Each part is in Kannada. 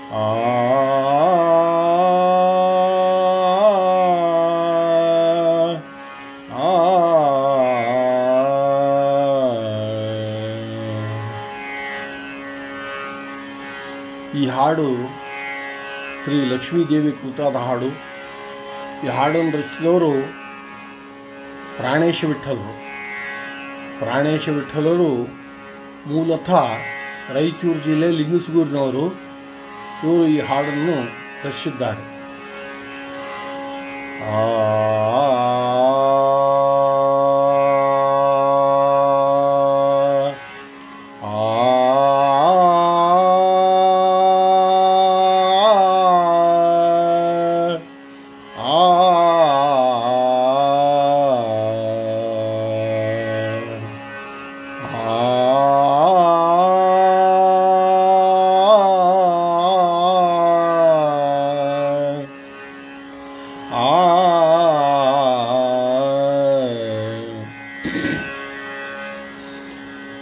आ ಈ ಹಾಡು ಶ್ರೀ ಲಕ್ಷ್ಮೀದೇವಿ ಕುರಿತಾದ ಹಾಡು. ಈ ಹಾಡನ್ನು ರಚಿಸಿದವರು ಪ್ರಾಣೇಶ ವಿಠಲರು. ಪ್ರಾಣೇಶ ವಿಠಲರು ಮೂಲತಃ ರಾಯಚೂರು ಜಿಲ್ಲೆ ಲಿಂಗಸೂರಿನವರು. ಇವರು ಈ ಹಾಡನ್ನು ರಚಿಸಿದ್ದಾರೆ.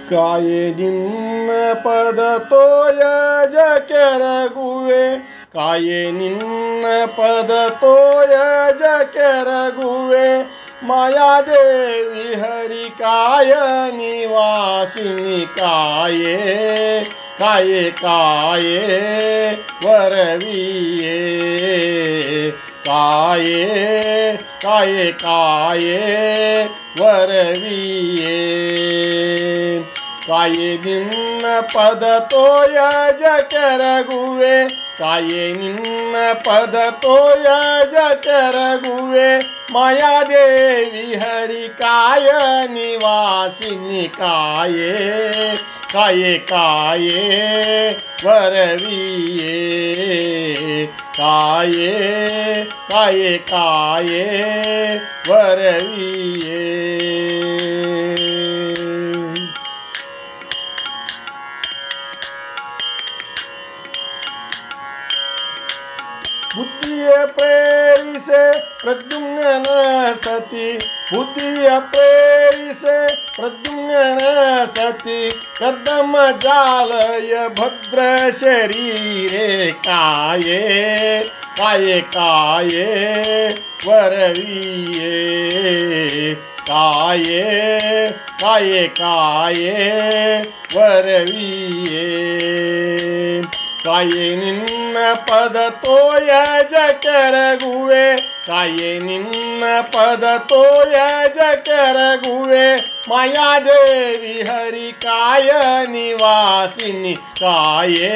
ಕಾಯೆ ನಿನ್ನ ಪದ ತೋಯ ಜಕೆರಗುವೆ, ಕಾಯೆ ನಿನ್ನ ಪದ ತೋಯ ಜಕೆರಗುವೆ, ಮಾಯಾದೇವಿ ಹರಿ ಕಾಯ ನಿವಾಸಿನಿ ಕಾಯೇ ಕಾಯೆ ಕಾಯೆ ವರವಿಯೇ, ಕಾಯೇ ಕಾಯೆ ಕಾಯೆ ವರವಿಯೇ. ಕಾಯೆ ನಿನ್ನ ಪದ ತೋಯ ಜಕೆರಗುವೆ, ಕಾಯೆ ನಿನ್ನ ಪದ ತೋಯ ಜಕೆರಗುವೆ, ಮಾಯಾದೇವಿ ಹರಿ ಕಾಯ ನಿವಾಸಿನಿ ಕಾಯೇ ಕಾಯೆ ಕಾಯೆ ವರವಿಯೇ, ಕಾಯೇ ಕಾಯೆ ಕಾಯೆ ವರವಿಯೇ. ಬುದ್ಧಿಯ ಪ್ರೇರಿಸೆ ಪ್ರದ್ಯುಮ್ನ ಸತಿ, ಬುದ್ಧಿಯ ಪ್ರೇರಿಸೆ ಪ್ರದ್ಯುಮ್ನ ಸತಿ, ಕರ್ದಮ ಜಾಲಯ ಭದ್ರ ಶರೀರೆ ಕಾಯೇ ಕಾಯೆ ಕಾಯೆ ವರವಿಯೇ, ಕಾಯೇ ಕಾಯೆ ಕಾಯೆ ವರವಿಯೇ. ಕಾಯೆ ನಿನ್ನ ಪದ ತೋಯ ಜಕೆರಗುವೆ, ಕಾಯೆ ನಿನ್ನ ಪದ ತೋಯ ಜಕೆರಗುವೆ, ಮಾಯಾದೇವಿ ಹರಿ ಕಾಯ ನಿವಾಸಿನಿ ಕಾಯೇ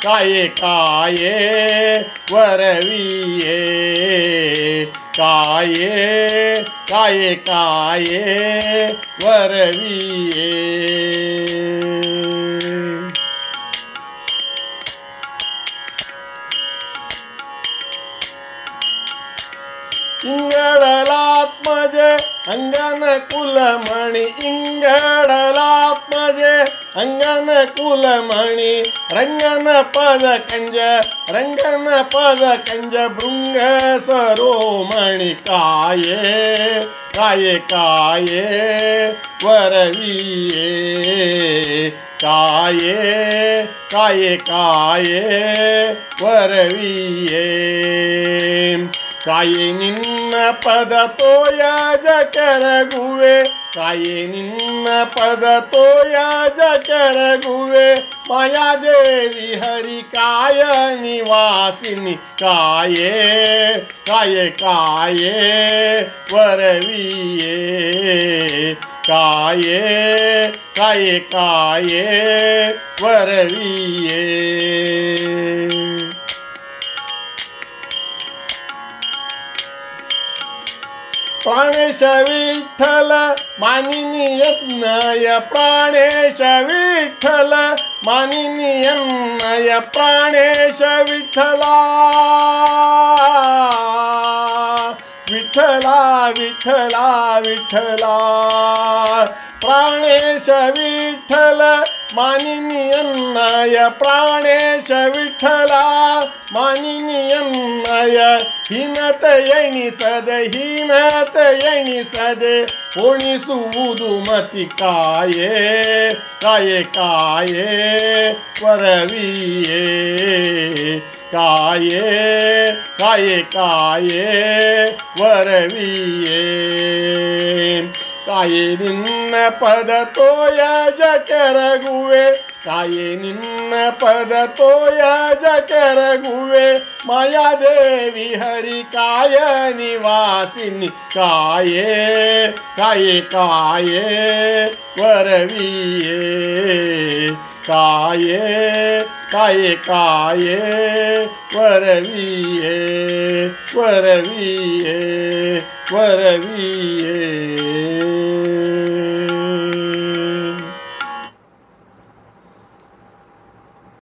ಕಾಯೆ ಕಾಯೆ ವರವಿಯೇ, ಕಾಯೇ ಕಾಯೆ ಕಾಯೆ ವರವಿಯೇ. ಇಂಗಳಲಾತ್ಮಜೆ ಅಂಗನ ಕುಲಮಣಿ, ಇಂಗಳಲಾತ್ಮಜೆ ಅಂಗನ ಕುಲಮಣಿ, ರಂಗನ ಪದ ಕಂಜ ರಂಗನ ಪದ ಕಂಜ ಭೃಂಗ ಸರೋಮಣಿ ಕಾಯೇ ಕಾಯೆ ಕಾಯೆ ವರವಿಯೇ, ಕಾಯೇ ಕಾಯೆ ಕಾಯೆ ವರವಿಯೇ. ಕಾಯೆ ನಿನ್ನ ಪದ ತೋಯ ಜಕೆರಗುವೆ, ಕಾಯೆ ನಿನ್ನ ಪದ ತೋಯ ಜಕೆರಗುವೆ, ಮಾಯಾದೇವಿ ಹರಿ ಕಾಯ ನಿವಾಸಿನಿ ಕಾಯೇ ಕಾಯೆ ಕಾಯೆ ವರವಿಯೇ, ಕಾಯೇ ಕಾಯೆ ಕಾಯೆ ವರವಿಯೇ. ಪ್ರಾಣೇಶ ವಿಠಲ ಮಾನಿನಿ ಯತ್ನಯ, ಪ್ರಾಣೇಶ ವಿಠಲ ಮಾನಿನಿ ಯನ್ನಯ, ಪ್ರಾಣೇಶ ವಿಠಲ ವಿಠಲ ವಿಠಲ ವಿಠಲ, ಪ್ರಾಣೇಶ ವಿಠಲ ಮಾನಿನಿ ಯನ್ನಯ अन्नय प्राणेश विठ्ठला मानिनी अन्नय हीनत येणी सदे कोणी सुदुमती काये काये काये वरविये काये काये काये वरविये काये निन्न पद तोय जकरगुवे काये निन्न पद तोय जकरगुवे माया देवी हरि काय निवासिनी काये काये काये वरविये काये काये काये वरविये वरविये वरविये